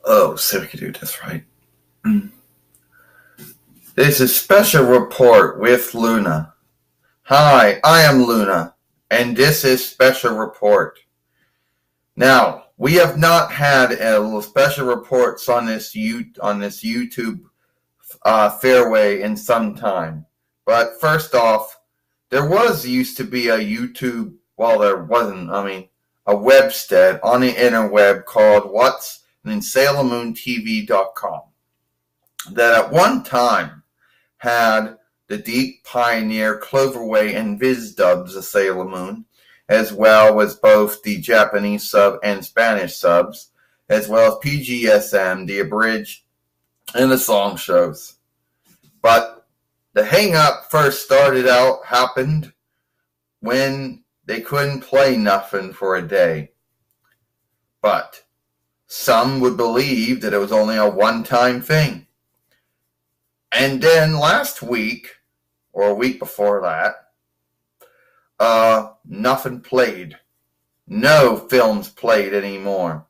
Oh, see if we can do this right. This is Special Report with Luna. Hi, I am Luna, and this is Special Report. Now, we have not had special reports on this YouTube fairway in some time. But first off, there used to be a YouTube, well, there wasn't, a webstead on the interweb called SailorMoonTV.com that at one time had the Deep Pioneer, Cloverway, and Viz dubs of Sailor Moon, as well as both the Japanese sub and Spanish subs, as well as PGSM, the abridged, and the song shows. But the hang-up happened when they couldn't play nothing for a day. But some would believe that it was only a one-time thing. And then last week, or a week before that, nothing played. No films played anymore.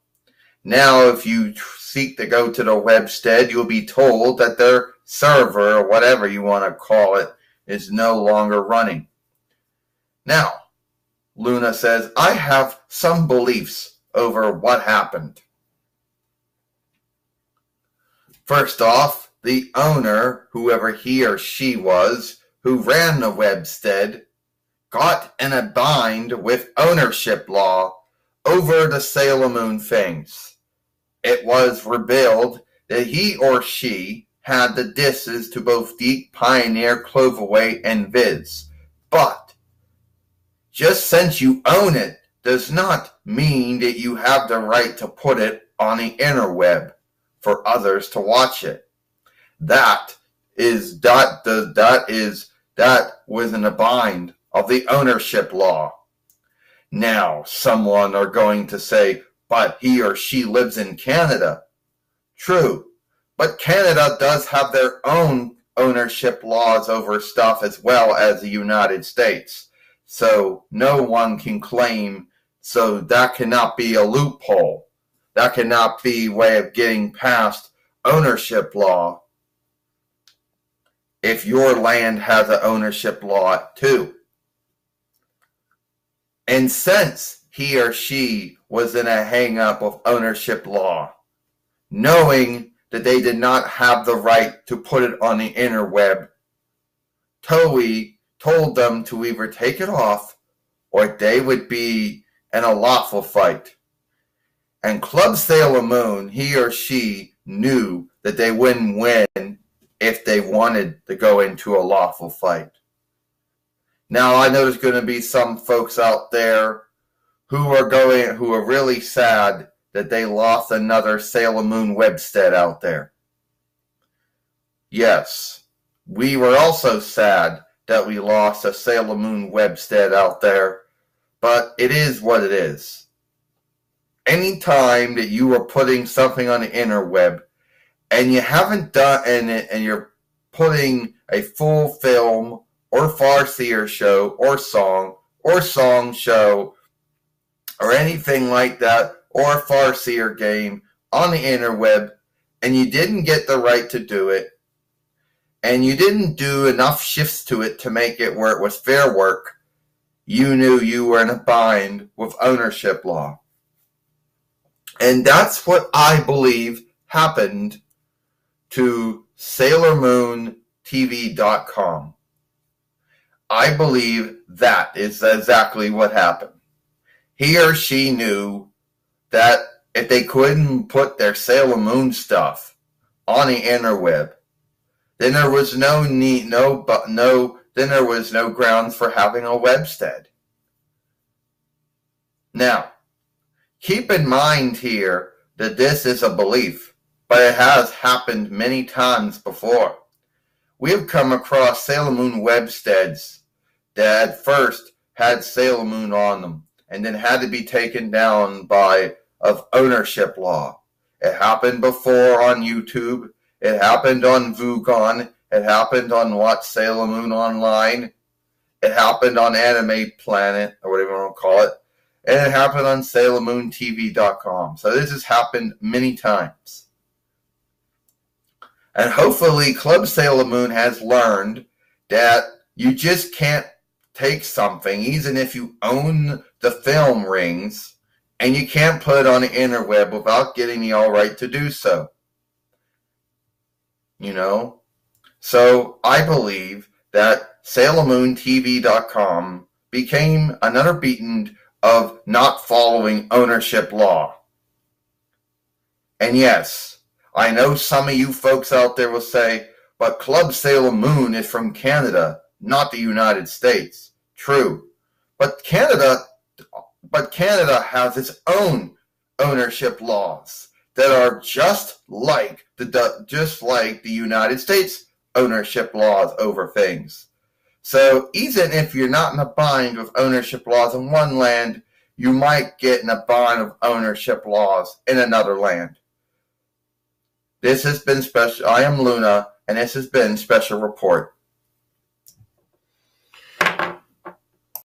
Now, if you seek to go to the webstead, you'll be told that their server, or whatever you want to call it, is no longer running. Now, Luna says, I have some beliefs over what happened. First off, the owner, whoever he or she was, who ran the webstead, got in a bind with ownership law over the Sailor Moon things. It was revealed that he or she had the disses to both Deep Pioneer, Cloverway, and Viz. But just since you own it does not mean that you have the right to put it on the interweb for others to watch it. That was in the bind of the ownership law. Now, someone are going to say, but he or she lives in Canada. True, but Canada does have their own ownership laws over stuff as well as the United States. So no one can claim, so that cannot be a loophole. That cannot be a way of getting past ownership law if your land has an ownership law too. And since he or she was in a hang-up of ownership law, knowing that they did not have the right to put it on the interweb, Toei told them to either take it off or they would be in a lawful fight. And Club Sailor Moon, he or she knew that they wouldn't win if they wanted to go into a lawful fight. Now, I know there's going to be some folks out there who are really sad that they lost another Sailor Moon webstead out there. Yes, we were also sad that we lost a Sailor Moon webstead out there, but it is what it is. Anytime that you are putting something on the interweb and you haven't done it and you're putting a full film or farseer show or song show or anything like that, or a farseer game on the interweb, and you didn't get the right to do it, and you didn't do enough shifts to it to make it where it was fair work, you knew you were in a bind with ownership law. And that's what I believe happened to SailorMoonTV.com. I believe that is exactly what happened. He or she knew that if they couldn't put their Sailor Moon stuff on the interweb, then there was then there was no grounds for having a webstead. Now, keep in mind here that this is a belief, but it has happened many times before. We have come across Sailor Moon websteads that at first had Sailor Moon on them and then had to be taken down of ownership law. It happened before on YouTube. It happened on Vugon. It happened on Watch Sailor Moon Online. It happened on Anime Planet, or whatever you want to call it. and it happened on SailorMoonTV.com. So this has happened many times. And hopefully Club Sailor Moon has learned that you just can't take something, even if you own the film rings, and you can't put it on the interweb without getting the all right to do so. You know? So I believe that SailorMoonTV.com became another beacon of not following ownership law. And yes, I know some of you folks out there will say, but Club Sailor Moon is from Canada, not the United States. True. But Canada has its own ownership laws that are just like the United States ownership laws over things. So even if you're not in a bind with ownership laws in one land, you might get in a bind of ownership laws in another land. This has been special. I am Luna, and this has been Special Report.